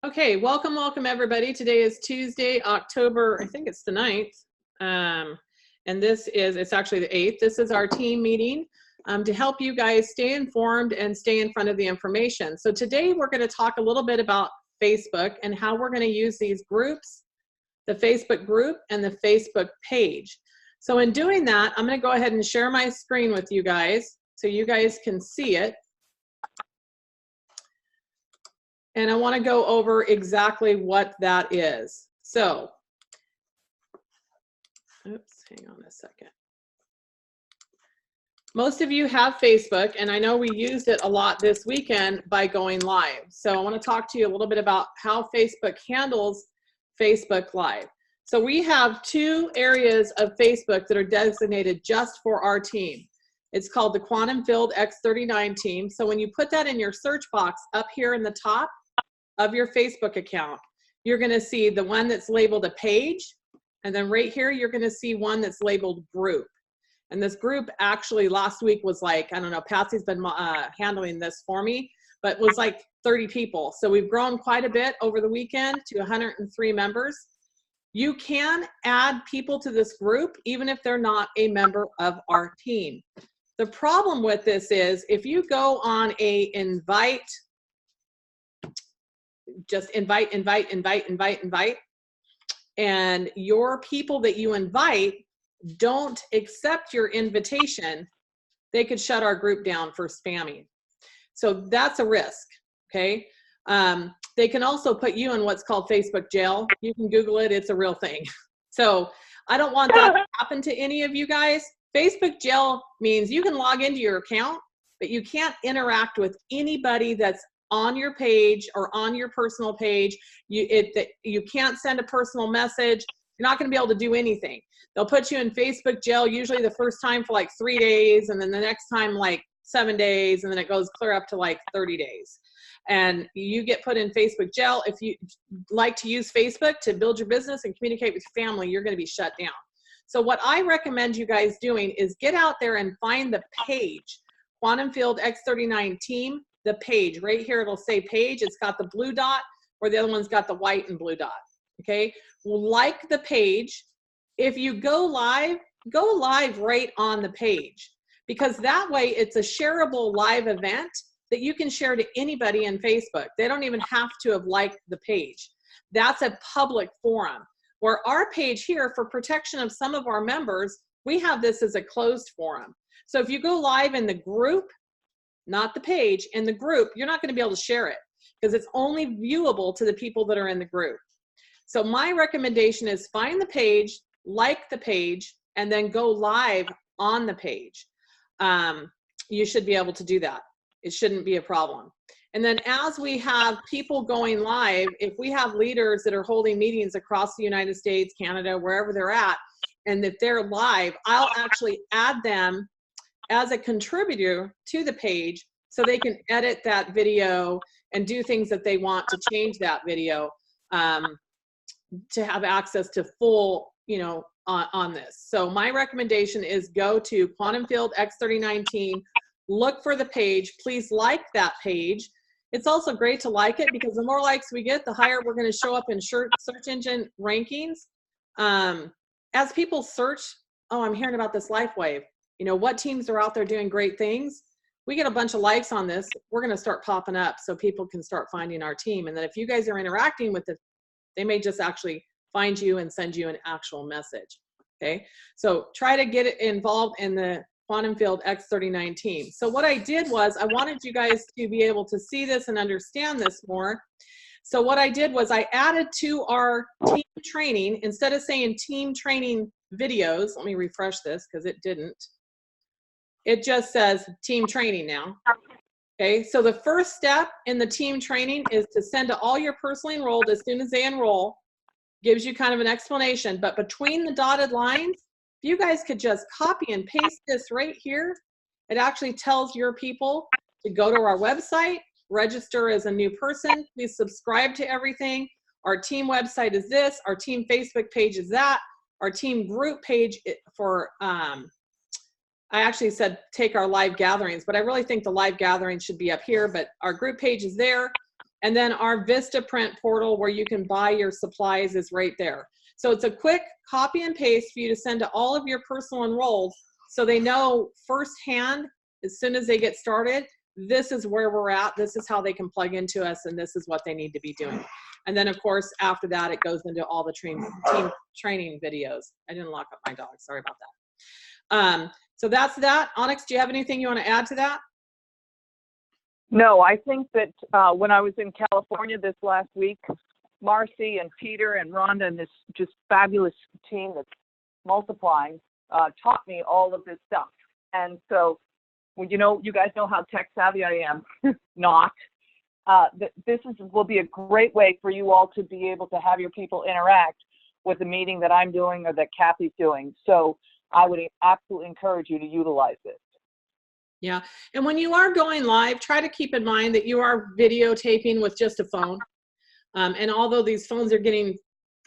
Okay, welcome everybody. Today is Tuesday, October, I think it's the 9th. And it's actually the 8th. This is our team meeting to help you guys stay informed and stay in front of the information. So today we're going to talk a little bit about Facebook and how we're going to use these groups, the Facebook group and the Facebook page. So in doing that, I'm going to go ahead and share my screen with you guys so you guys can see it. And I want to go over exactly what that is. So, oops, hang on a second. Most of you have Facebook, and I know we used it a lot this weekend by going live. So I want to talk to you a little bit about how Facebook handles Facebook Live. So we have two areas of Facebook that are designated just for our team. It's called the Quantum Field X39 team. So when you put that in your search box up here in the top of your Facebook account, you're going to see the one that's labeled a page, and then right here you're going to see one that's labeled group. And this group actually last week was like, I don't know, Patsy's been handling this for me, but it was like 30 people. So we've grown quite a bit over the weekend to 103 members. You can add people to this group even if they're not a member of our team. The problem with this is if you go on a invite, just invite, and your people that you invite don't accept your invitation, they could shut our group down for spamming. So that's a risk, okay? They can also put you in what's called Facebook jail. You can Google it, it's a real thing. So I don't want that to happen to any of you guys. Facebook jail means you can log into your account, but you can't interact with anybody that's on your page or on your personal page. You can't send a personal message. You're not going to be able to do anything. They'll put you in Facebook jail usually the first time for like 3 days, and then the next time like 7 days, and then it goes clear up to like 30 days. And you get put in Facebook jail. If you like to use Facebook to build your business and communicate with your family, you're going to be shut down. So what I recommend you guys doing is get out there and find the page, Quantum Field X39 team. The page right here, it'll say page. It's got the blue dot, or the other one's got the white and blue dot. Okay, like the page. If you go live right on the page, because that way it's a shareable live event that you can share to anybody in Facebook. They don't even have to have liked the page. That's a public forum. Where our page here, for protection of some of our members, we have this as a closed forum. So if you go live in the group, not the page, in the group, you're not going to be able to share it because it's only viewable to the people that are in the group. So my recommendation is find the page, like the page, and then go live on the page. You should be able to do that. It shouldn't be a problem. And then as we have people going live, if we have leaders that are holding meetings across the United States, Canada, wherever they're at, and that they're live, I'll actually add them as a contributor to the page so they can edit that video and do things that they want to change that video to have access to full, on this. So my recommendation is go to Quantum Field X39 team, look for the page, please like that page. It's also great to like it because the more likes we get, the higher we're going to show up in search engine rankings. As people search, oh, I'm hearing about this LifeWave. What teams are out there doing great things? We get a bunch of likes on this, we're going to start popping up so people can start finding our team. And then if you guys are interacting with it, they may just actually find you and send you an actual message. Okay, so try to get involved in the Quantum Field X39 team. So what I did was I wanted you guys to be able to see this and understand this more. So what I did was I added to our team training, instead of saying team training videos, let me refresh this because it didn't. It just says team training now. Okay, so the first step in the team training is to send to all your personally enrolled as soon as they enroll. Gives you kind of an explanation, but between the dotted lines, if you guys could just copy and paste this right here, it actually tells your people to go to our website, register as a new person, please subscribe to everything. Our team website is this, our team Facebook page is that, our team group page for, I actually said take our live gatherings, but I really think the live gatherings should be up here, but our group page is there. And then our Vistaprint portal where you can buy your supplies is right there. So it's a quick copy and paste for you to send to all of your personal enrolled so they know firsthand as soon as they get started, this is where we're at, this is how they can plug into us, and this is what they need to be doing. And then of course, after that, it goes into all the team training videos. I didn't lock up my dog, sorry about that. So that's that. Onyx, do you have anything you want to add to that? No, I think that when I was in California this last week, Marcy and Peter and Rhonda and this just fabulous team that's multiplying taught me all of this stuff. And so, well, you know, you guys know how tech savvy I am. Not. This will be a great way for you all to be able to have your people interact with the meeting that I'm doing or that Kathy's doing. So I would absolutely encourage you to utilize this. Yeah, and when you are going live, try to keep in mind that you are videotaping with just a phone. And although these phones are getting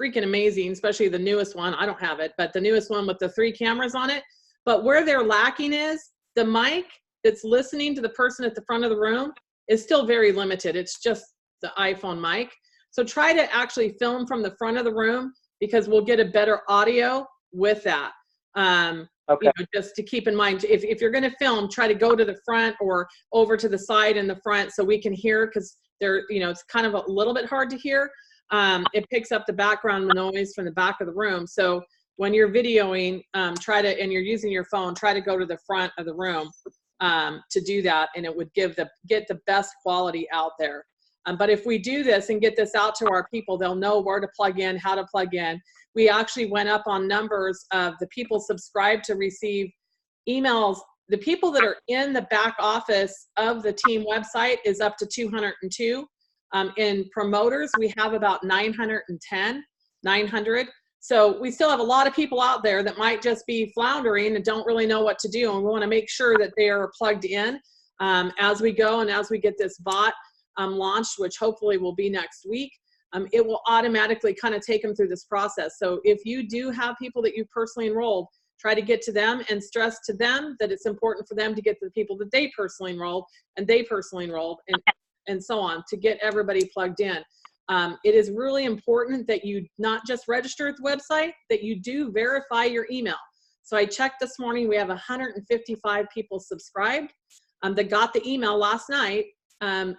freaking amazing, especially the newest one, I don't have it, but the newest one with the 3 cameras on it, but where they're lacking is the mic that's listening to the person at the front of the room is still very limited. It's just the iPhone mic. So try to actually film from the front of the room because we'll get a better audio with that. Okay. You know, just to keep in mind, if you're going to film, try to go to the front or over to the side in the front so we can hear, because they're, you know, it's kind of a little bit hard to hear. It picks up the background noise from the back of the room. So when you're videoing, and you're using your phone, try to go to the front of the room to do that, and it would get the best quality out there. But if we do this and get this out to our people, they'll know where to plug in, how to plug in. We actually went up on numbers of the people subscribed to receive emails. The people that are in the back office of the team website is up to 202. In promoters, we have about 900. So we still have a lot of people out there that might just be floundering and don't really know what to do. And we want to make sure that they are plugged in as we go and as we get this bot launched, which hopefully will be next week. It will automatically kind of take them through this process. So if you do have people that you personally enrolled, try to get to them and stress to them that it's important for them to get to the people that they personally enrolled and they personally enrolled and so on to get everybody plugged in. It is really important that you not just register at the website, that you do verify your email. So I checked this morning, we have 155 people subscribed that got the email last night.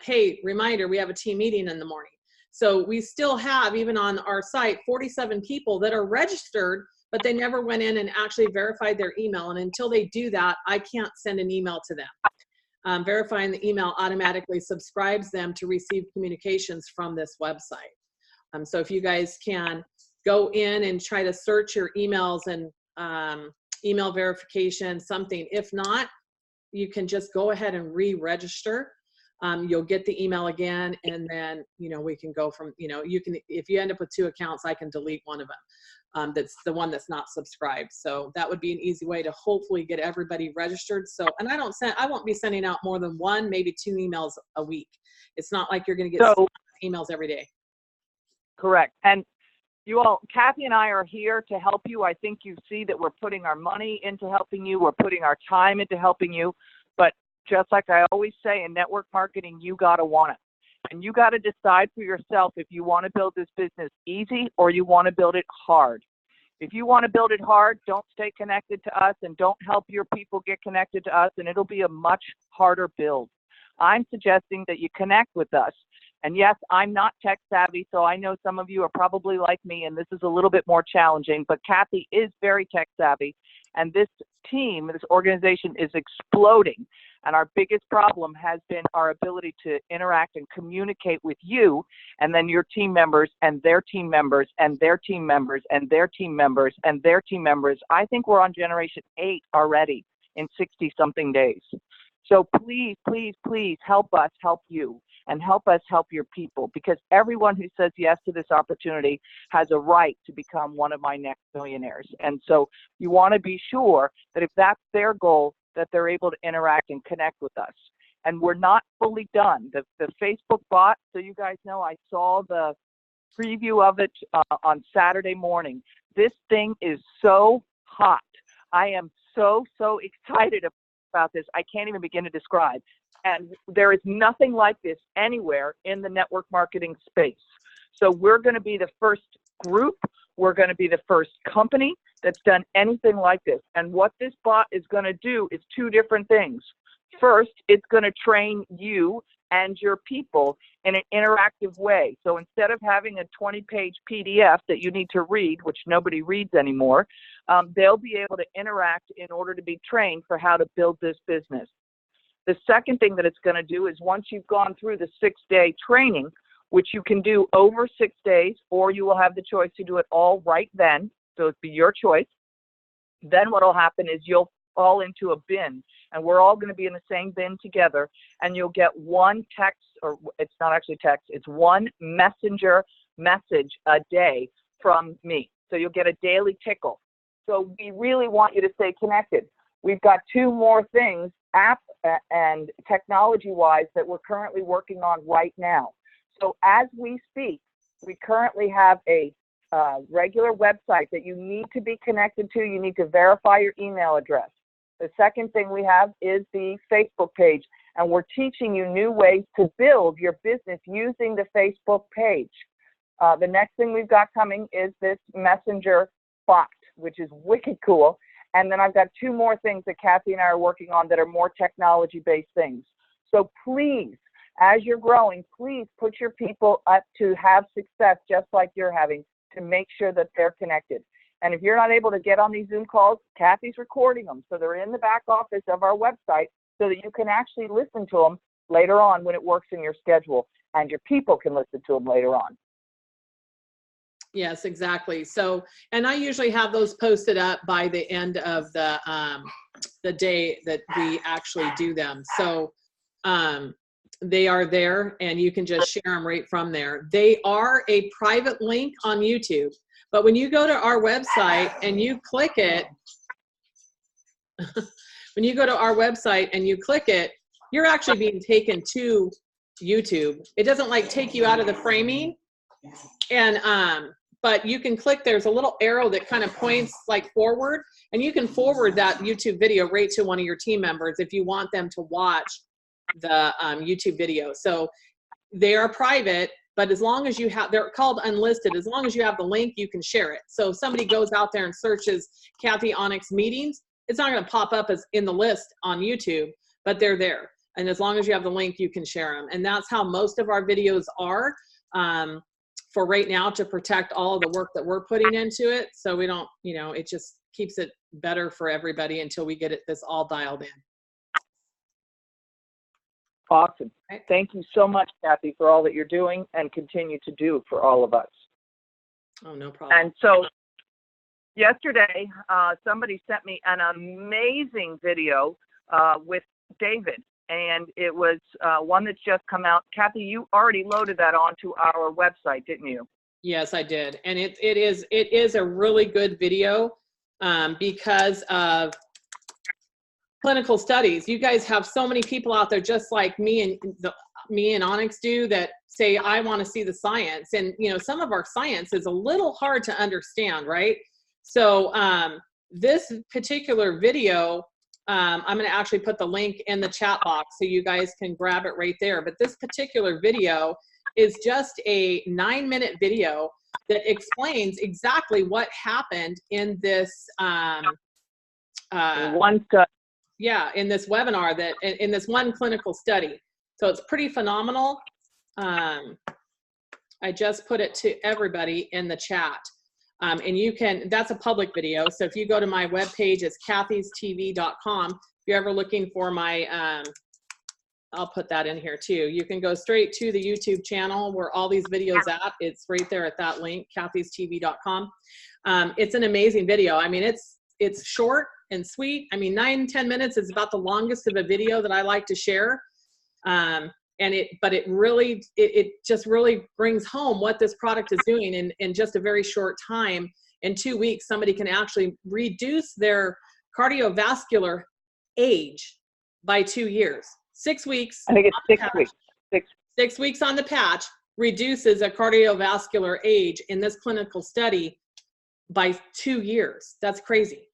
Hey, reminder, we have a team meeting in the morning. So we still have, even on our site, 47 people that are registered, but they never went in and actually verified their email. And until they do that, I can't send an email to them. Verifying the email automatically subscribes them to receive communications from this website. So if you guys can go in and try to search your emails and email verification, something. If not, you can just go ahead and re-register. You'll get the email again, and then, you know, we can go from, you know, you can, if you end up with 2 accounts, I can delete one of them. That's the one that's not subscribed. So that would be an easy way to hopefully get everybody registered. So, and I won't be sending out more than 1, maybe 2 emails a week. It's not like you're going to get emails every day. Correct. And you all, Kathy and I are here to help you. I think you see that we're putting our money into helping you. We're putting our time into helping you. But just like I always say, in network marketing, you got to want it. And you got to decide for yourself if you want to build this business easy or you want to build it hard. If you want to build it hard, don't stay connected to us and don't help your people get connected to us, and it'll be a much harder build. I'm suggesting that you connect with us. And yes, I'm not tech savvy, so I know some of you are probably like me, and this is a little bit more challenging, but Kathy is very tech savvy, and this team, this organization is exploding. And our biggest problem has been our ability to interact and communicate with you, and then your team members and their team members and their team members and their team members and their team members. I think we're on generation 8 already in 60-something days. So please, please, please help us help you and help us help your people, because everyone who says yes to this opportunity has a right to become one of my next millionaires. And so you want to be sure that if that's their goal, that they're able to interact and connect with us. And we're not fully done. The Facebook bot, so you guys know, I saw the preview of it on Saturday morning. This thing is so hot. I am so excited about this. I can't even begin to describe. And there is nothing like this anywhere in the network marketing space. So we're going to be the first group. We're going to be the first company that's done anything like this. And what this bot is going to do is two different things. First, it's going to train you and your people in an interactive way. So instead of having a 20-page PDF that you need to read, which nobody reads anymore, they'll be able to interact in order to be trained for how to build this business. The second thing that it's going to do is once you've gone through the 6-day training, which you can do over 6 days, or you will have the choice to do it all right then, so it'll be your choice. Then what will happen is you'll fall into a bin, and we're all going to be in the same bin together, and you'll get one text, or it's not actually text, it's one messenger message a day from me. So you'll get a daily tickle. So we really want you to stay connected. We've got 2 more things, app and technology-wise, that we're currently working on right now. So as we speak, we currently have a regular website that you need to be connected to. You need to verify your email address. The second thing we have is the Facebook page, and we're teaching you new ways to build your business using the Facebook page. The next thing we've got coming is this messenger bot, which is wicked cool. And then I've got 2 more things that Kathy and I are working on that are more technology-based things. So please, as you're growing, please put your people up to have success just like you're having, to make sure that they're connected. And if you're not able to get on these Zoom calls, Kathy's recording them. So they're in the back office of our website so that you can actually listen to them later on when it works in your schedule, and your people can listen to them later on. Yes, exactly. So, and I usually have those posted up by the end of the day that we actually do them. So they are there, and you can just share them right from there. They are a private link on YouTube, but when you go to our website and you click it, when you go to our website and you click it, you're actually being taken to YouTube. It doesn't like take you out of the framing, and but you can click, there's a little arrow that kind of points like forward, and you can forward that YouTube video right to one of your team members if you want them to watch the YouTube video. So they are private, but as long as you have, they're called unlisted, as long as you have the link, you can share it. So if somebody goes out there and searches Kathy Onyx meetings, it's not going to pop up as in the list on YouTube, but they're there. And as long as you have the link, you can share them. And that's how most of our videos are for right now, to protect all of the work that we're putting into it. So we don't, you know, it just keeps it better for everybody until we get this all dialed in. Awesome. Thank you so much, Kathy, for all that you're doing and continue to do for all of us. Oh, no problem. And so yesterday, somebody sent me an amazing video with David, and it was one that's just come out. Kathy, you already loaded that onto our website, didn't you? Yes, I did. And it is a really good video because of clinical studies. You guys have so many people out there just like me and Onyx do, that say, I want to see the science. And, you know, some of our science is a little hard to understand, right? So this particular video, I'm going to actually put the link in the chat box so you guys can grab it right there. But this particular video is just a 9-minute video that explains exactly what happened in this one study. Yeah, in this webinar, that in this one clinical study. So it's pretty phenomenal. I just put it to everybody in the chat. And you can, that's a public video. So if you go to my webpage, it's kathystv.com. If you're ever looking for my, I'll put that in here too. You can go straight to the YouTube channel where all these videos at. It's right there at that link, kathystv.com. It's an amazing video. I mean, it's short and sweet. I mean, 9-10 minutes is about the longest of a video that I like to share. But it just really brings home what this product is doing in just a very short time. In 2 weeks, somebody can actually reduce their cardiovascular age by 2 years. 6 weeks. I think it's 6 weeks. 6 weeks on the patch reduces a cardiovascular age in this clinical study by 2 years. That's crazy.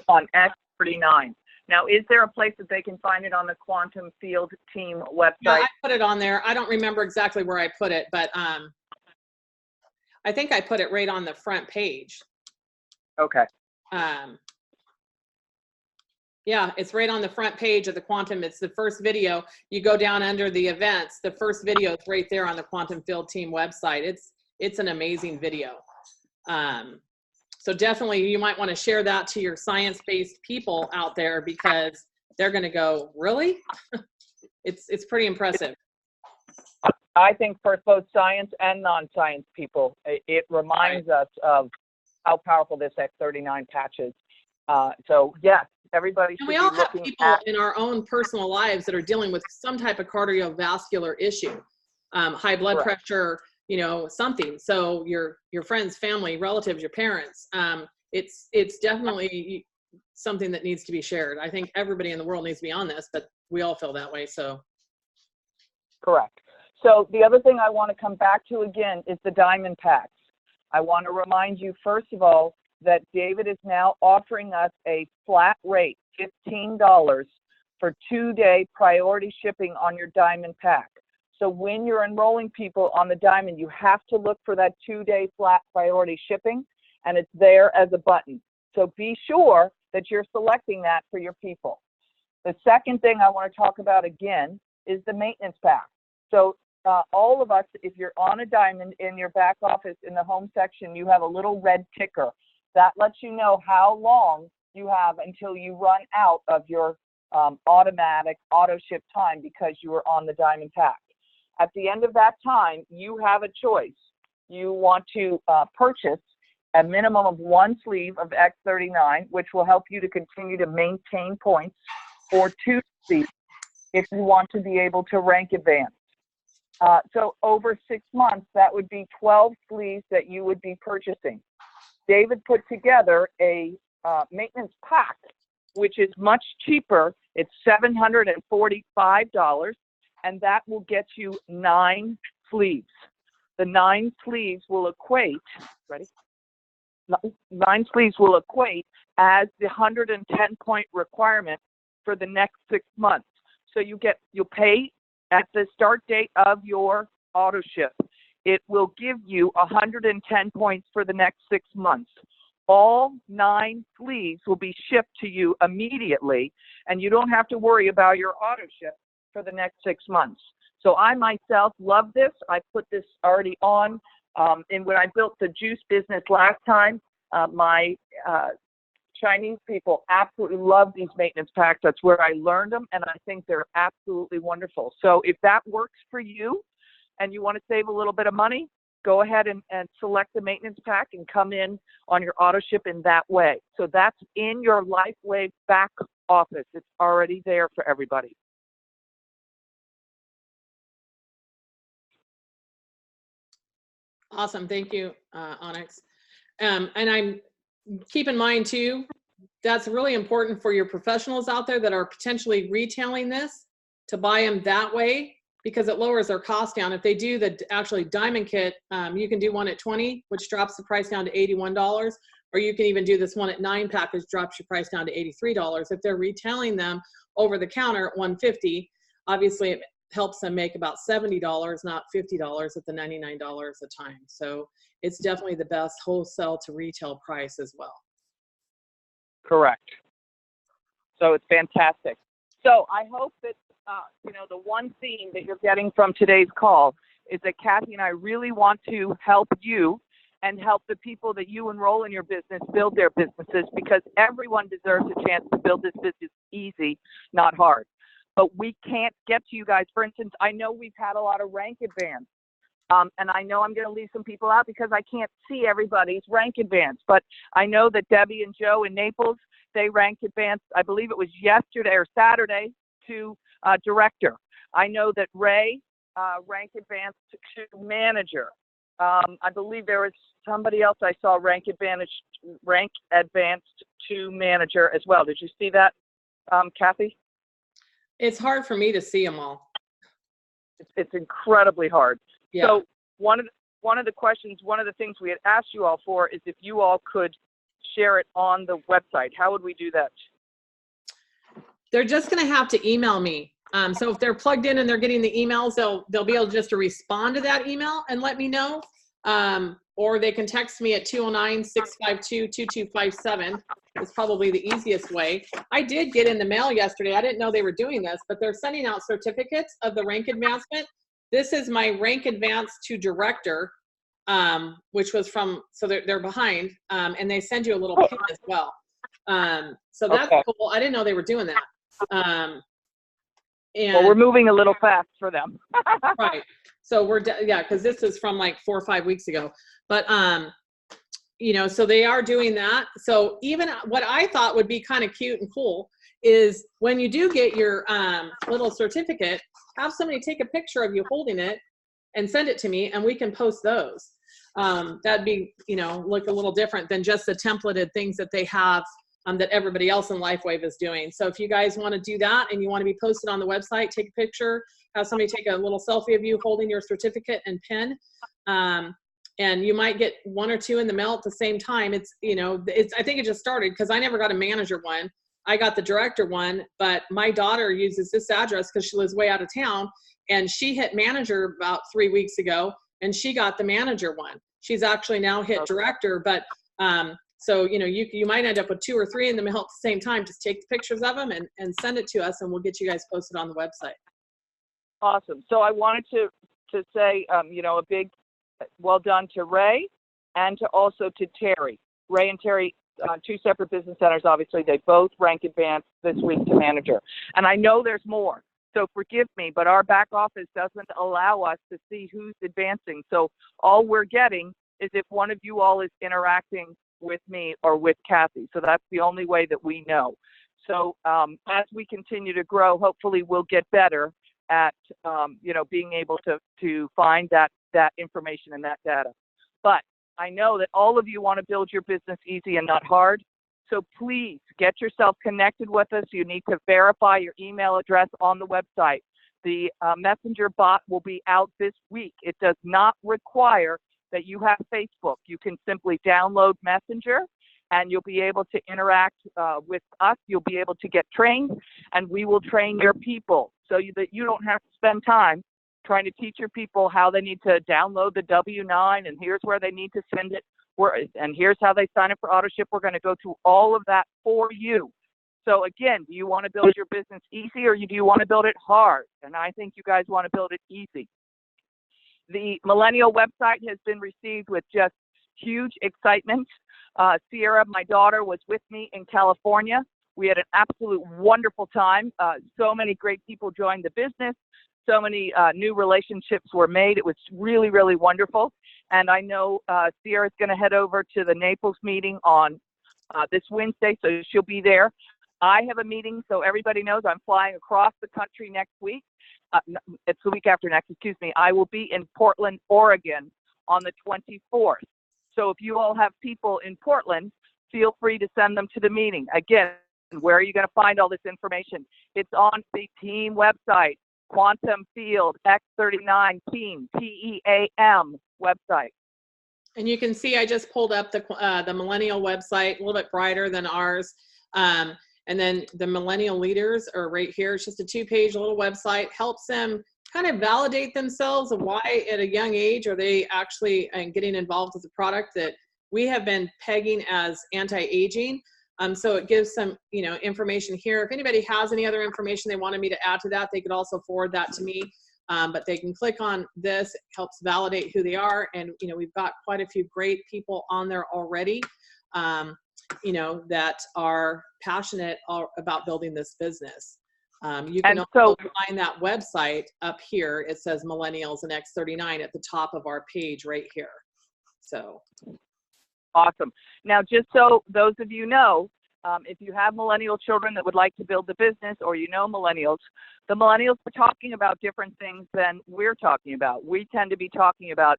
On X39. Now, is there a place that they can find it on the Quantum Field Team website? Yeah, I put it on there. I don't remember exactly where I put it, but I think I put it right on the front page. Okay. Yeah, it's right on the front page of the Quantum. It's the first video. You go down under the events. The first video is right there on the Quantum Field Team website. It's an amazing video. So definitely you might want to share that to your science-based people out there, because they're going to go, really? It's pretty impressive. I think for both science and non-science people, it reminds us of how powerful this X39 patch is. So yes, everybody should And we be all have looking people at, in our own personal lives that are dealing with some type of cardiovascular issue, high blood Correct. pressure, you know, something. So your friends, family, relatives, your parents, it's definitely something that needs to be shared. I think everybody in the world needs to be on this, but we all feel that way. So correct. So the other thing I want to come back to again is the diamond packs. I want to remind you, first of all, that David is now offering us a flat rate, $15 for 2-day priority shipping on your diamond pack. So when you're enrolling people on the diamond, you have to look for that 2-day flat priority shipping, and it's there as a button. So be sure that you're selecting that for your people. The second thing I want to talk about again is the maintenance pack. So all of us, if you're on a diamond in your back office in the home section, you have a little red ticker that lets you know how long you have until you run out of your automatic auto ship time because you were on the diamond pack. At the end of that time, you have a choice. You want to purchase a minimum of 1 sleeve of X39, which will help you to continue to maintain points, or 2 sleeves if you want to be able to rank advance. So over 6 months, that would be 12 sleeves that you would be purchasing. David put together a maintenance pack, which is much cheaper. It's $745, and that will get you 9 sleeves. The 9 sleeves will equate, ready? 9 sleeves will equate as the 110-point requirement for the next 6 months. So you'll pay at the start date of your auto ship. It will give you 110 points for the next 6 months. All 9 sleeves will be shipped to you immediately, and you don't have to worry about your auto ship for the next 6 months. So I myself love this. I put this already on. And when I built the juice business last time, my Chinese people absolutely love these maintenance packs. That's where I learned them, and I think they're absolutely wonderful. So if that works for you and you want to save a little bit of money, go ahead and select the maintenance pack and come in on your auto ship in that way. So that's in your LifeWave back office. It's already there for everybody. awesome. Thank you, Onyx. And keep in mind too, that's really important for your professionals out there that are potentially retailing this, to buy them that way, because it lowers their cost down. If they do the actually diamond kit, you can do one at 20, which drops the price down to $81, or you can even do this one at 9 pack, which drops your price down to $83. If they're retailing them over the counter at $150, obviously it helps them make about $70, not $50 at the $99 a time. So it's definitely the best wholesale to retail price as well. Correct. So it's fantastic. So I hope that, the one theme that you're getting from today's call is that Kathy and I really want to help you and help the people that you enroll in your business build their businesses, because everyone deserves a chance to build this business easy, not hard. But we can't get to you guys. For instance, I know we've had a lot of rank advance. And I know I'm going to leave some people out because I can't see everybody's rank advance. But I know that Debbie and Joe in Naples, they rank advanced, I believe it was yesterday or Saturday, to director. I know that Ray rank advanced to manager. I believe there was somebody else I saw rank advanced to manager as well. Did you see that, Kathy? It's hard for me to see them all. It's incredibly hard. Yeah. So one of the things we had asked you all for is if you all could share it on the website. How would we do that? They're just going to have to email me. So if they're plugged in and they're getting the emails, they'll be able just to respond to that email and let me know. Or they can text me at 209-652-2257. It's probably the easiest way. I did get in the mail yesterday. I didn't know they were doing this, but they're sending out certificates of the rank advancement. This is my rank advance to director, which was from, so they're behind, and they send you a little pin as well. So that's cool. I didn't know they were doing that. And well, we're moving a little fast for them. right. So yeah, because this is from like 4 or 5 weeks ago. But you know, so they are doing that. So even what I thought would be kind of cute and cool is when you do get your little certificate, have somebody take a picture of you holding it and send it to me, and we can post those. That'd be, you know, look a little different than just the templated things that they have that everybody else in LifeWave is doing. So if you guys want to do that and you want to be posted on the website, take a picture, have somebody take a little selfie of you holding your certificate and pin. And you might get 1 or 2 in the mail at the same time. It's, you know, I think it just started because I never got a manager one. I got the director one, but my daughter uses this address because she lives way out of town, and she hit manager about 3 weeks ago, and she got the manager one. She's actually now hit director, but so, you know, you might end up with 2 or 3 in the mail at the same time. Just take the pictures of them and send it to us, and we'll get you guys posted on the website. Awesome. So I wanted to say, you know, a big well done to Ray and also to Terry. Ray and Terry, 2 separate business centers, obviously. They both rank advanced this week to manager. And I know there's more, so forgive me, but our back office doesn't allow us to see who's advancing. So all we're getting is if one of you all is interacting with me or with Kathy. So that's the only way that we know. So as we continue to grow, hopefully we'll get better at, you know, being able to find that information and that data. But I know that all of you want to build your business easy and not hard. So please get yourself connected with us. You need to verify your email address on the website. The Messenger bot will be out this week. It does not require that you have Facebook. You can simply download Messenger and you'll be able to interact with us. You'll be able to get trained, and we will train your people so that you don't have to spend time trying to teach your people how they need to download the W-9, and here's where they need to send it, and here's how they sign up for AutoShip. We're going to go through all of that for you. So again, do you want to build your business easy, or do you want to build it hard? And I think you guys want to build it easy. The Millennial website has been received with just huge excitement. Sierra, my daughter, was with me in California. We had an absolute wonderful time. So many great people joined the business. So many new relationships were made. It was really, really wonderful. And I know Sierra's going to head over to the Naples meeting on this Wednesday, so she'll be there. I have a meeting, so everybody knows I'm flying across the country next week. It's the week after next, excuse me. I will be in Portland, Oregon on the 24th. So if you all have people in Portland, feel free to send them to the meeting. Again, where are you going to find all this information? It's on the team website, Quantum Field X39 Team, TEAM website. And you can see I just pulled up the Millennial website, a little bit brighter than ours. And then the Millennial Leaders are right here. It's just a 2-page little website. Helps them kind of validate themselves of why at a young age are they actually getting involved with the product that we have been pegging as anti-aging. So it gives some, you know, information here. If anybody has any other information they wanted me to add to that, they could also forward that to me. But they can click on this. It helps validate who they are. And, you know, we've got quite a few great people on there already, you know, that are passionate about building this business. You can also find that website up here. It says Millennials and X39 at the top of our page right here. So. Awesome. Now, just so those of you know, if you have millennial children that would like to build the business, or you know millennials, the millennials are talking about different things than we're talking about. We tend to be talking about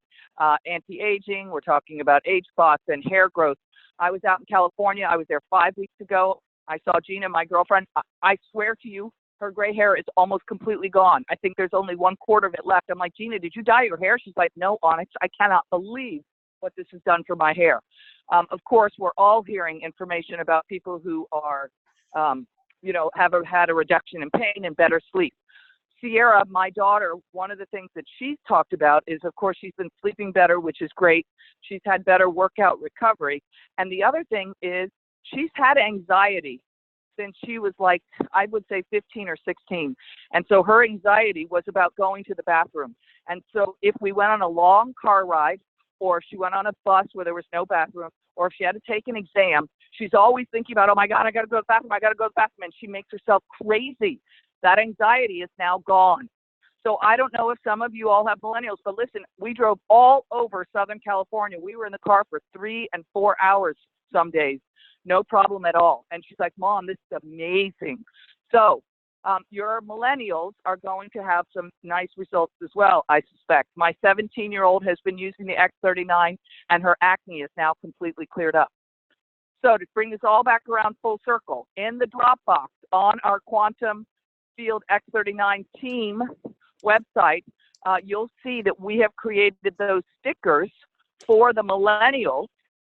anti-aging. We're talking about age spots and hair growth. I was out in California. I was there 5 weeks ago. I saw Gina, my girlfriend. I swear to you, her gray hair is almost completely gone. I think there's only 1/4 of it left. I'm like, Gina, did you dye your hair? She's like, no, Onyx, I cannot believe what this has done for my hair. Of course, we're all hearing information about people who are had a reduction in pain and better sleep. Sierra, my daughter, one of the things that she's talked about is, of course, she's been sleeping better, which is great. She's had better workout recovery. And the other thing is she's had anxiety since she was like, I would say 15 or 16. And so her anxiety was about going to the bathroom. And so if we went on a long car ride, or if she went on a bus where there was no bathroom, or if she had to take an exam, she's always thinking about, oh my God, I got to go to the bathroom. I got to go to the bathroom. And she makes herself crazy. That anxiety is now gone. So I don't know if some of you all have millennials, but listen, we drove all over Southern California. We were in the car for 3 and 4 hours some days, no problem at all. And she's like, Mom, this is amazing. So your millennials are going to have some nice results as well, I suspect. My 17-year-old has been using the X39, and her acne is now completely cleared up. So to bring this all back around full circle, in the Dropbox on our Quantum Field X39 team website, you'll see that we have created those stickers for the millennials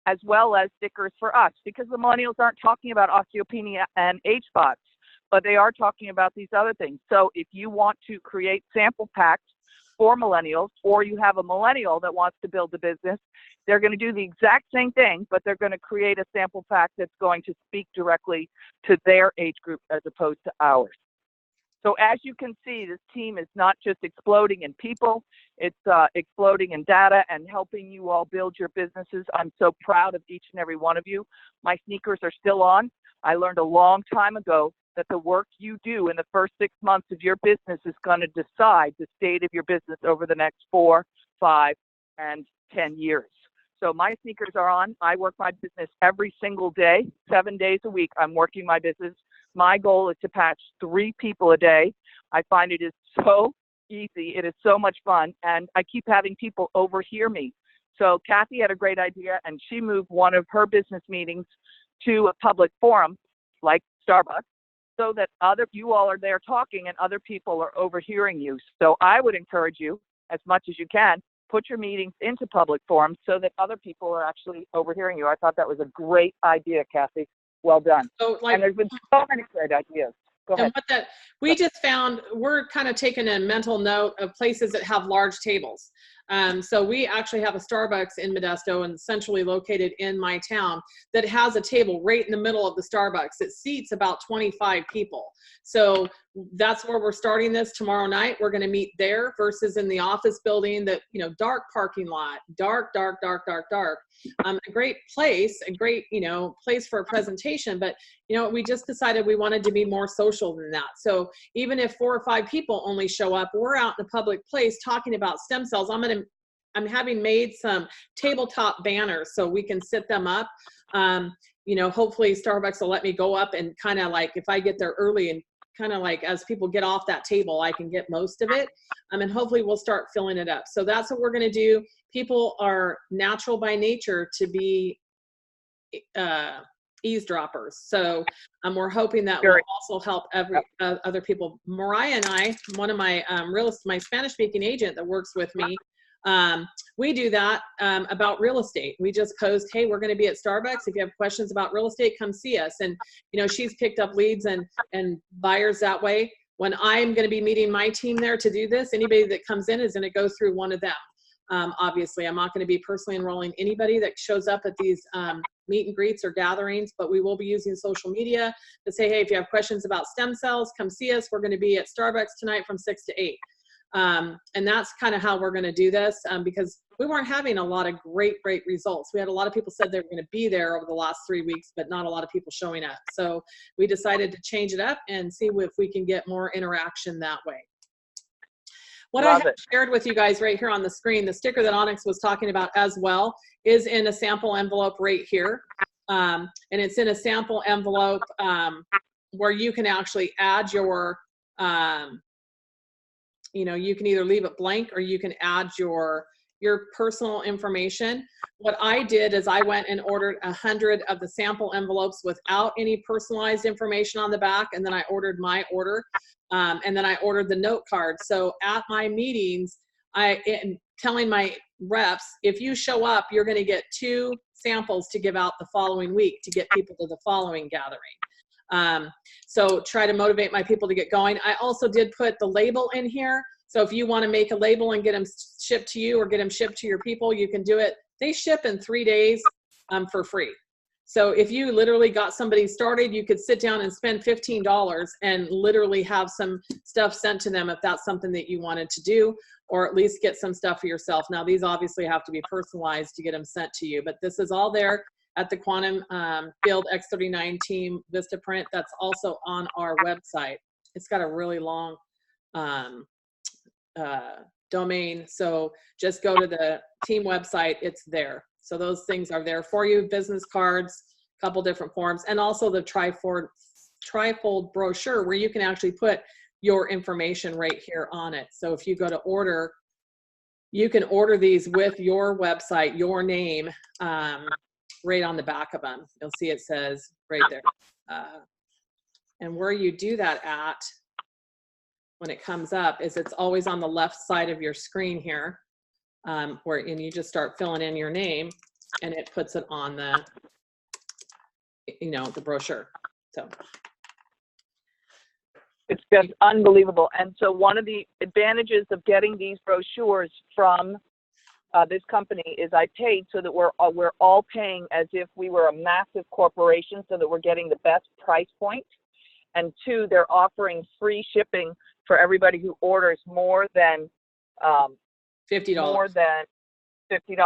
as well as stickers for us, because the millennials aren't talking about osteopenia and age spots, but they are talking about these other things. So if you want to create sample packs for millennials, or you have a millennial that wants to build a business, they're going to do the exact same thing, but they're going to create a sample pack that's going to speak directly to their age group as opposed to ours. So as you can see, this team is not just exploding in people, it's exploding in data and helping you all build your businesses. I'm so proud of each and every one of you. My sneakers are still on. I learned a long time ago that the work you do in the first 6 months of your business is going to decide the state of your business over the next 4, 5, and 10 years. So my sneakers are on. I work my business every single day, 7 days a week. I'm working my business. My goal is to patch 3 people a day. I find it is so easy. It is so much fun. And I keep having people overhear me. So Kathy had a great idea, and she moved one of her business meetings to a public forum like Starbucks, so that you all are there talking and other people are overhearing you. So I would encourage you, as much as you can, put your meetings into public forums so that other people are actually overhearing you. I thought that was a great idea, Kathy. Well done. So, like, and there's been so many great ideas. Go ahead. And we just found, we're kind of taking a mental note of places that have large tables. So we actually have a Starbucks in Modesto and centrally located in my town that has a table right in the middle of the Starbucks. It seats about 25 people. So that's where we're starting this tomorrow night. We're going to meet there versus in the office building that, dark parking lot, dark. A great place, a great, place for a presentation. But, we just decided we wanted to be more social than that. So even if 4 or 5 people only show up, we're out in a public place talking about stem cells. I'm having made some tabletop banners so we can sit them up. Hopefully Starbucks will let me go up and kind of like, if I get there early and kind of like as people get off that table, I can get most of it. And hopefully we'll start filling it up. So that's what we're going to do. People are natural by nature to be eavesdroppers. So we're hoping that will also help other people. Mariah and I, one of my my Spanish speaking agent that works with me, we do that about real estate. We just post, hey, we're going to be at Starbucks. If you have questions about real estate, come see us. And, she's picked up leads and buyers that way. When I'm going to be meeting my team there to do this, anybody that comes in is going to go through one of them. Obviously, I'm not going to be personally enrolling anybody that shows up at these meet and greets or gatherings, but we will be using social media to say, hey, if you have questions about stem cells, come see us. We're going to be at Starbucks tonight from 6 to 8. And that's kind of how we're going to do this because we weren't having a lot of great results. We had a lot of people said they were going to be there over the last 3 weeks, but not a lot of people showing up. So we decided to change it up and see if we can get more interaction that way. What I have shared with you guys right here on the screen, the sticker that Onyx was talking about as well, is in a sample envelope right here. And it's in a sample envelope where you can actually add your, you can either leave it blank or you can add your personal information. What I did is I went and ordered 100 of the sample envelopes without any personalized information on the back, and then I ordered my order, and then I ordered the note card. So at my meetings, I am telling my reps, if you show up, you're going to get 2 samples to give out the following week to get people to the following gathering. So try to motivate my people to get going. I also did put the label in here. So if you want to make a label and get them shipped to you or get them shipped to your people, you can do it. They ship in 3 days for free. So if you literally got somebody started, you could sit down and spend $15 and literally have some stuff sent to them if that's something that you wanted to do, or at least get some stuff for yourself. Now, these obviously have to be personalized to get them sent to you, but this is all there at the Quantum Field X39 Team Vistaprint. That's also on our website. It's got a really long domain, so just go to the team website. It's there. So those things are there for you. Business cards, a couple different forms, and also the trifold brochure where you can actually put your information right here on it. So if you go to order, you can order these with your website, your name, right on the back of them. You'll see it says right there. And where you do that at, when it comes up, is it's always on the left side of your screen here. And you just start filling in your name and it puts it on the, the brochure. So it's just unbelievable. And so one of the advantages of getting these brochures from this company is I paid so that we're all paying as if we were a massive corporation, so that we're getting the best price point. And 2, they're offering free shipping for everybody who orders more than $50. More than $50.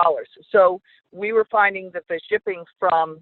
So we were finding that the shipping from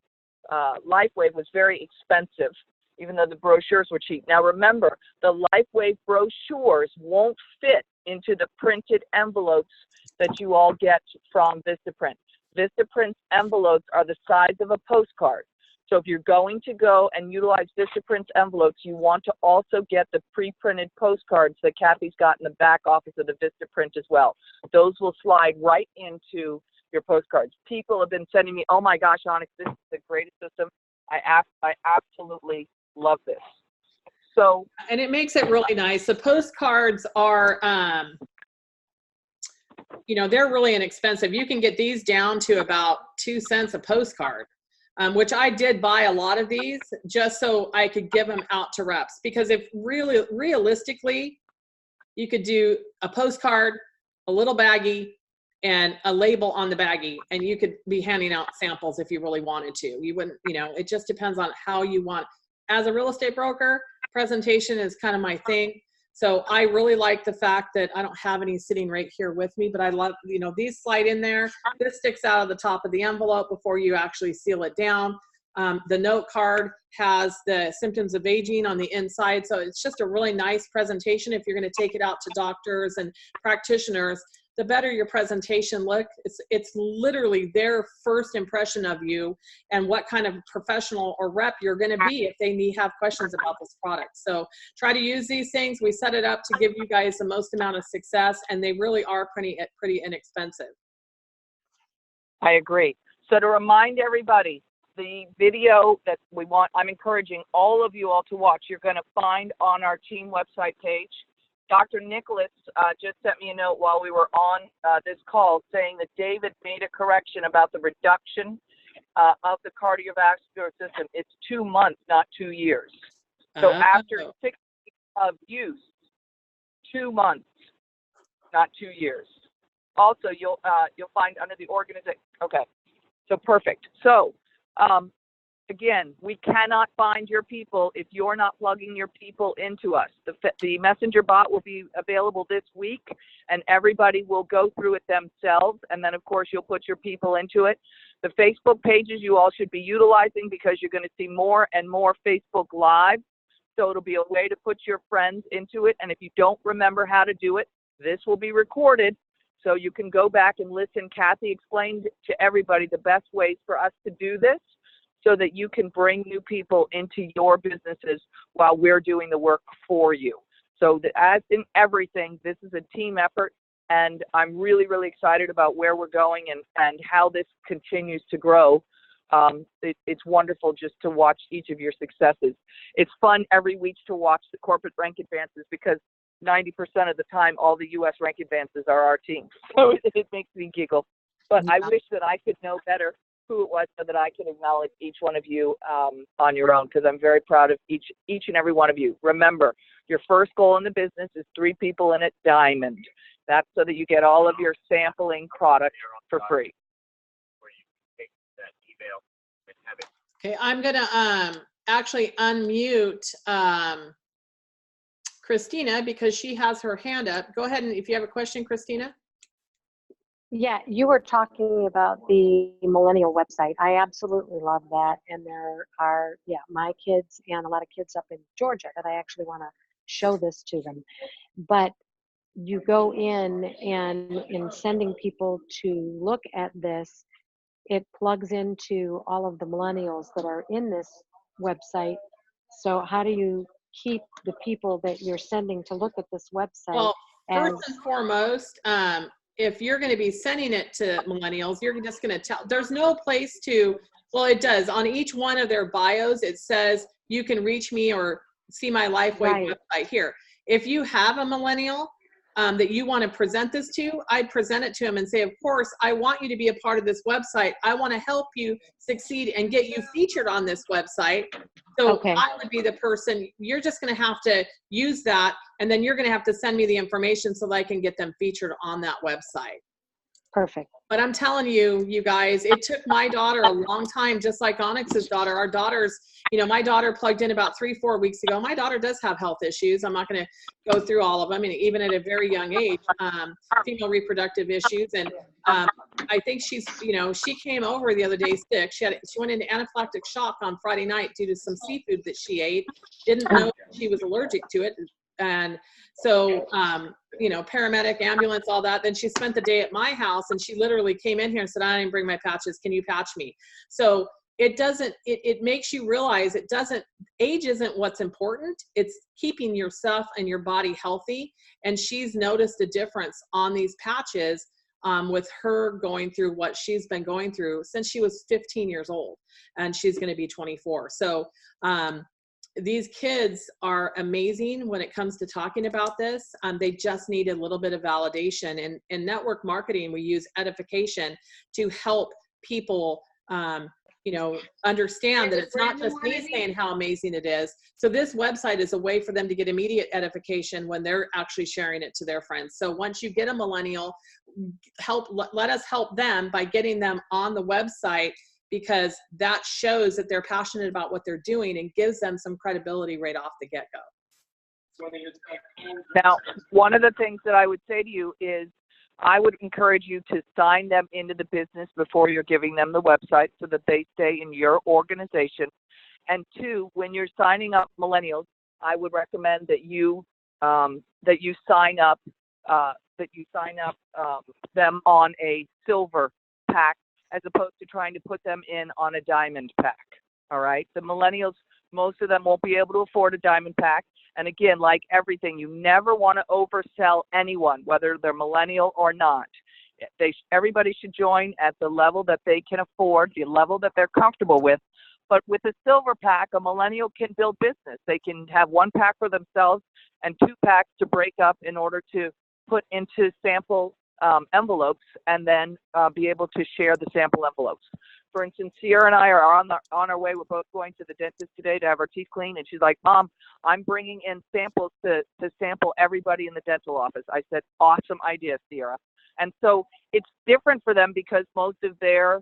LifeWave was very expensive, even though the brochures were cheap. Now remember, the LifeWave brochures won't fit into the printed envelopes that you all get from Vistaprint. Vistaprint's envelopes are the size of a postcard. So if you're going to go and utilize Vistaprint's envelopes, you want to also get the pre-printed postcards that Kathy's got in the back office of the Vistaprint as well. Those will slide right into your postcards. People have been sending me, oh my gosh, Onyx, this is the greatest system. I absolutely love this. So, and it makes it really nice. The postcards are, they're really inexpensive. You can get these down to about 2 cents a postcard. Which I did buy a lot of these just so I could give them out to reps, because if realistically, you could do a postcard, a little baggie, and a label on the baggie, and you could be handing out samples if you really wanted to. You wouldn't, it just depends on how you want. As a real estate broker, presentation is kind of my thing. So I really like the fact that I don't have any sitting right here with me, but I love, these slide in there. This sticks out of the top of the envelope before you actually seal it down. The note card has the symptoms of aging on the inside. So it's just a really nice presentation. If you're going to take it out to doctors and practitioners, the better your presentation look. It's literally their first impression of you and what kind of professional or rep you're going to be if they have questions about this product. So try to use these things. We set it up to give you guys the most amount of success, and they really are pretty inexpensive. I agree. So to remind everybody, the video that I'm encouraging all of you all to watch, you're going to find on our team website page. Dr. Nicholas just sent me a note while we were on this call saying that David made a correction about the reduction of the cardiovascular system. It's 2 months, not 2 years. So after 6 weeks of use, 2 months, not 2 years. Also, you'll find under the organization. Okay, so perfect. So again, we cannot find your people if you're not plugging your people into us. The messenger bot will be available this week, and everybody will go through it themselves. And then, of course, you'll put your people into it. The Facebook pages you all should be utilizing, because you're going to see more and more Facebook Live. So it'll be a way to put your friends into it. And if you don't remember how to do it, this will be recorded. So you can go back and listen. Kathy explained to everybody the best ways for us to do this, so that you can bring new people into your businesses while we're doing the work for you. So as in everything, this is a team effort, and I'm really, really excited about where we're going and how this continues to grow. It's wonderful just to watch each of your successes. It's fun every week to watch the corporate rank advances, because 90% of the time, all the U.S. rank advances are our team. So it makes me giggle. But I wish that I could know better who it was so that I can acknowledge each one of you on your own, because I'm very proud of each and every one of you. Remember, your first goal in the business is 3 people in a diamond. That's so that you get all of your sampling products for free. Okay, I'm gonna actually unmute Christina because she has her hand up. Go ahead, and if you have a question, Christina. Yeah, you were talking about the millennial website. I absolutely love that. And there are, yeah, my kids and a lot of kids up in Georgia that I actually want to show this to them. But you go in, and in sending people to look at this, it plugs into all of the millennials that are in this website. So how do you keep the people that you're sending to look at this website? Well, as first and foremost, if you're going to be sending it to millennials, you're just going to tell, there's no place to, well, it does. On each one of their bios, it says you can reach me or see my Lifeway website here. If you have a millennial that you want to present this to, I'd present it to him and say, of course, I want you to be a part of this website. I want to help you succeed and get you featured on this website. So I would be the person, you're just going to have to use that, and then you're going to have to send me the information so that I can get them featured on that website. Perfect. But I'm telling you, you guys, it took my daughter a long time, just like Onyx's daughter. Our daughters, you know, my daughter plugged in about 3-4 weeks ago. My daughter does have health issues. I'm not going to go through all of them, and even at a very young age, female reproductive issues. And I think she's, you know, she came over the other day sick. She went into anaphylactic shock on Friday night due to some seafood that she ate. Didn't know she was allergic to it. And so, you know, paramedic, ambulance, all that. Then she spent the day at my house, and she literally came in here and said, I didn't bring my patches. Can you patch me? So it doesn't, it makes you realize it doesn't, age isn't what's important. It's keeping yourself and your body healthy. And she's noticed a difference on these patches with her going through what she's been going through since she was 15 years old, and she's going to be 24. So, these kids are amazing when it comes to talking about this. They just need a little bit of validation. And in network marketing, we use edification to help people, you know, understand that it's not just me saying how amazing it is. So this website is a way for them to get immediate edification when they're actually sharing it to their friends. So once you get a millennial, let us help them by getting them on the website, because that shows that they're passionate about what they're doing and gives them some credibility right off the get-go. Now, one of the things that I would say to you is I would encourage you to sign them into the business before you're giving them the website so that they stay in your organization. And 2, when you're signing up millennials, I would recommend that you sign up them on a silver pack, as opposed to trying to put them in on a diamond pack. All right. The millennials, most of them won't be able to afford a diamond pack. And again, like everything, you never want to oversell anyone, whether they're millennial or not. Everybody should join at the level that they can afford, the level that they're comfortable with. But with a silver pack, a millennial can build business. They can have 1 pack for themselves and 2 packs to break up in order to put into sample envelopes, and then be able to share the sample envelopes. For instance, Sierra and I are on our way. We're both going to the dentist today to have our teeth cleaned, and she's like, Mom, I'm bringing in samples to sample everybody in the dental office. I said, awesome idea, Sierra. And so it's different for them because most of their,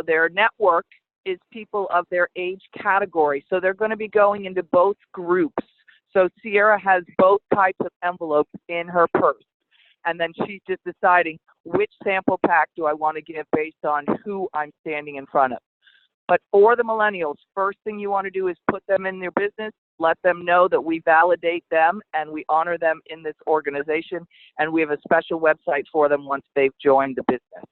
their network is people of their age category. So they're going to be going into both groups. So Sierra has both types of envelopes in her purse. And then she's just deciding which sample pack do I want to give based on who I'm standing in front of. But for the millennials, first thing you want to do is put them in their business, let them know that we validate them and we honor them in this organization, and we have a special website for them once they've joined the business.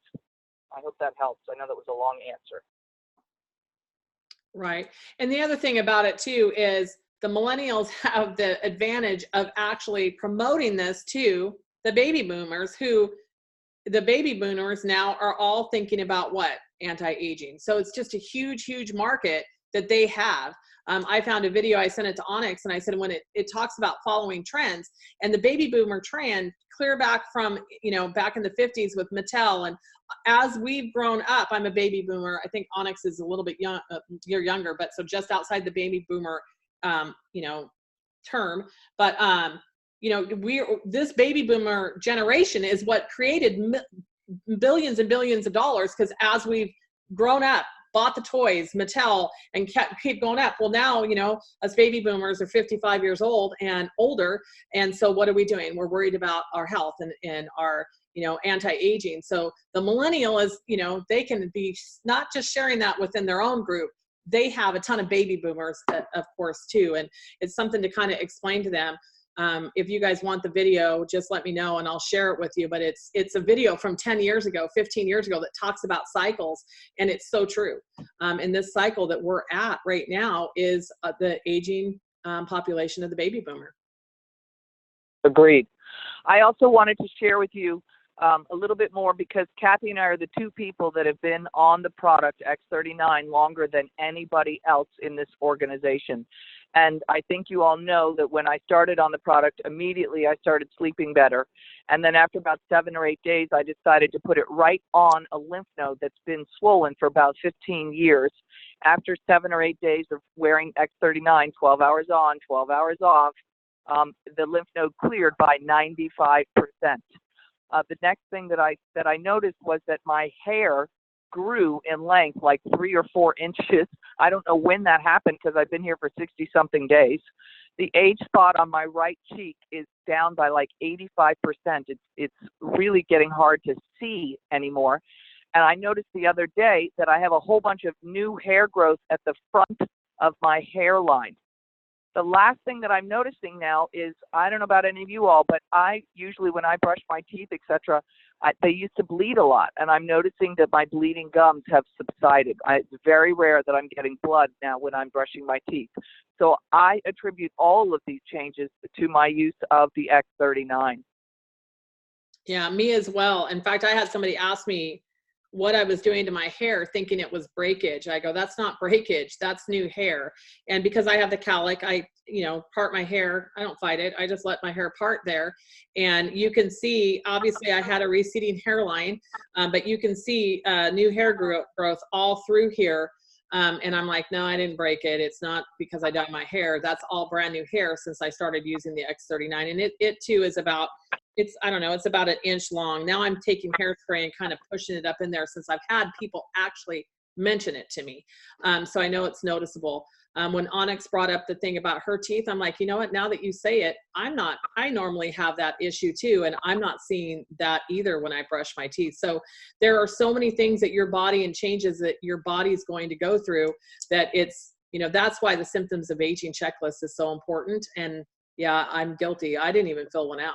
I hope that helps. I know that was a long answer. Right. And the other thing about it too is the millennials have the advantage of actually promoting this to the baby boomers, who the baby boomers now are all thinking about what? Anti-aging. So it's just a huge, huge market that they have. I found a video, I sent it to Onyx, and I said, when it talks about following trends, and the baby boomer trend, clear back from, you know, back in the 50s with Mattel, and as we've grown up, I'm a baby boomer. I think Onyx is a little bit young, year younger, but so just outside the baby boomer, you know, term. But, you know, this baby boomer generation is what created billions and billions of dollars, because as we've grown up, bought the toys, Mattel, and keep going up. Well, now, you know, us baby boomers are 55 years old and older. And so what are we doing? We're worried about our health and our, you know, anti-aging. So the millennial is, you know, they can be not just sharing that within their own group. They have a ton of baby boomers, of course, too. And it's something to kind of explain to them. If you guys want the video, just let me know and I'll share it with you. But it's a video from 10 years ago, 15 years ago, that talks about cycles. And it's so true. And this cycle that we're at right now is the aging population of the baby boomer. Agreed. I also wanted to share with you a little bit more, because Kathy and I are the two people that have been on the product X39 longer than anybody else in this organization. And I think you all know that when I started on the product, immediately I started sleeping better. And then after about 7 or 8 days, I decided to put it right on a lymph node that's been swollen for about 15 years. After 7 or 8 days of wearing X39, 12 hours on, 12 hours off, the lymph node cleared by 95%. The next thing that I noticed was that my hair grew in length like 3 or 4 inches. I don't know when that happened, because I've been here for 60 something days. The age spot on my right cheek is down by like 85%. It's really getting hard to see anymore. And I noticed the other day that I have a whole bunch of new hair growth at the front of my hairline. The last thing that I'm noticing now is, I don't know about any of you all, but I usually, when I brush my teeth, etc., they used to bleed a lot, and I'm noticing that my bleeding gums have subsided. It's very rare that I'm getting blood now when I'm brushing my teeth. So I attribute all of these changes to my use of the X39. Yeah, me as well. In fact, I had somebody ask me what I was doing to my hair, thinking it was breakage. I go, that's not breakage, that's new hair. And because I have the cowlick, I, you know, part my hair. I don't fight it. I just let my hair part there. And you can see, obviously I had a receding hairline, but you can see new hair growth all through here. And I'm like, no, I didn't break it. It's not because I dyed my hair. That's all brand new hair since I started using the X39. And it too is about, I don't know, it's about 1 inch long. Now I'm taking hairspray and kind of pushing it up in there, since I've had people actually mention it to me. So I know it's noticeable. When Onyx brought up the thing about her teeth, I'm like, you know what, now that you say it, I normally have that issue too. And I'm not seeing that either when I brush my teeth. So there are so many things that your body and changes that your body's going to go through, that it's, you know, that's why the symptoms of aging checklist is so important. And yeah, I'm guilty. I didn't even fill one out.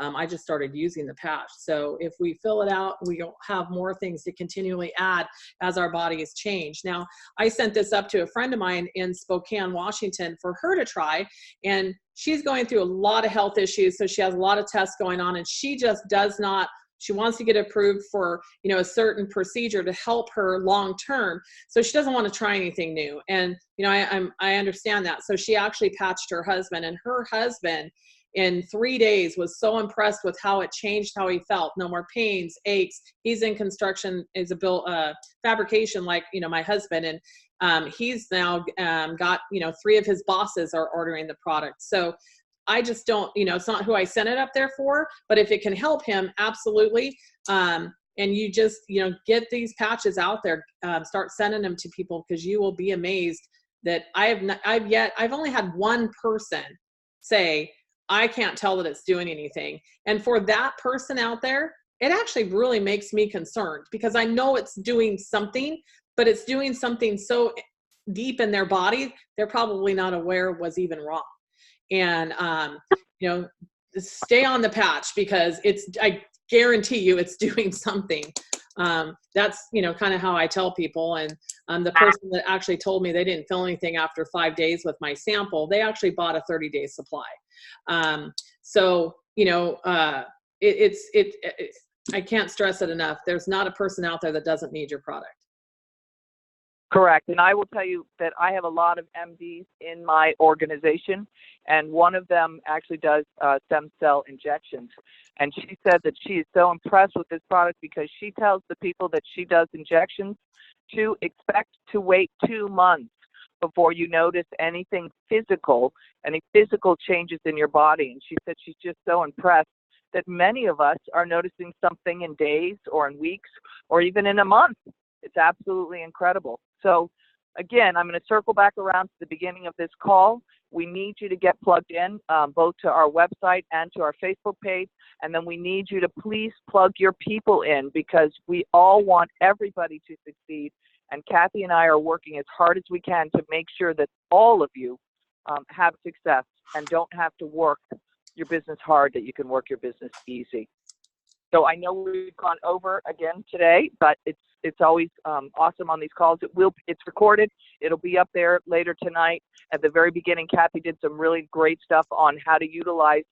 I just started using the patch. So if we fill it out, we'll have more things to continually add as our bodies change. Now, I sent this up to a friend of mine in Spokane, Washington, for her to try. And she's going through a lot of health issues. So she has a lot of tests going on, and she just does not, she wants to get approved for, you know, a certain procedure to help her long term. So she doesn't want to try anything new. And, you know, I understand that. So she actually patched her husband, and her husband in 3 days was so impressed with how it changed how he felt. No more pains, aches. He's in construction, is a fabrication, like, you know, my husband. And he's now got, you know, 3 of his bosses are ordering the product. So I just don't, you know, it's not who I sent it up there for, but if it can help him, absolutely. And you just, you know, get these patches out there, start sending them to people, because you will be amazed that I've only had one person say, I can't tell that it's doing anything. And for that person out there, it actually really makes me concerned, because I know it's doing something, but it's doing something so deep in their body, they're probably not aware was even wrong. And, you know, stay on the patch, because I guarantee you it's doing something. That's, you know, kind of how I tell people. And the person that actually told me they didn't feel anything after 5 days with my sample, they actually bought a 30-day supply. So, you know, I can't stress it enough. There's not a person out there that doesn't need your product. Correct. And I will tell you that I have a lot of MDs in my organization, and one of them actually does stem cell injections. And she said that she is so impressed with this product because she tells the people that she does injections to expect to wait 2 months before you notice anything physical, any physical changes in your body. And she said she's just so impressed that many of us are noticing something in days or in weeks or even in a month. It's absolutely incredible. So again, I'm going to circle back around to the beginning of this call. We need you to get plugged in, both to our website and to our Facebook page. And then we need you to please plug your people in, because we all want everybody to succeed. And Kathy and I are working as hard as we can to make sure that all of you have success and don't have to work your business hard, that you can work your business easy. So I know we've gone over again today, but it's always awesome on these calls. It's recorded. It'll be up there later tonight. At the very beginning, Kathy did some really great stuff on how to utilize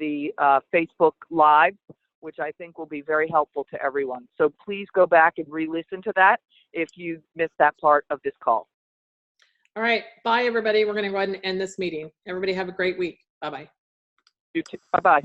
the Facebook Live, which I think will be very helpful to everyone. So please go back and re-listen to that if you missed that part of this call. All right. Bye, everybody. We're going to go ahead and end this meeting. Everybody have a great week. Bye-bye. You too. Bye-bye.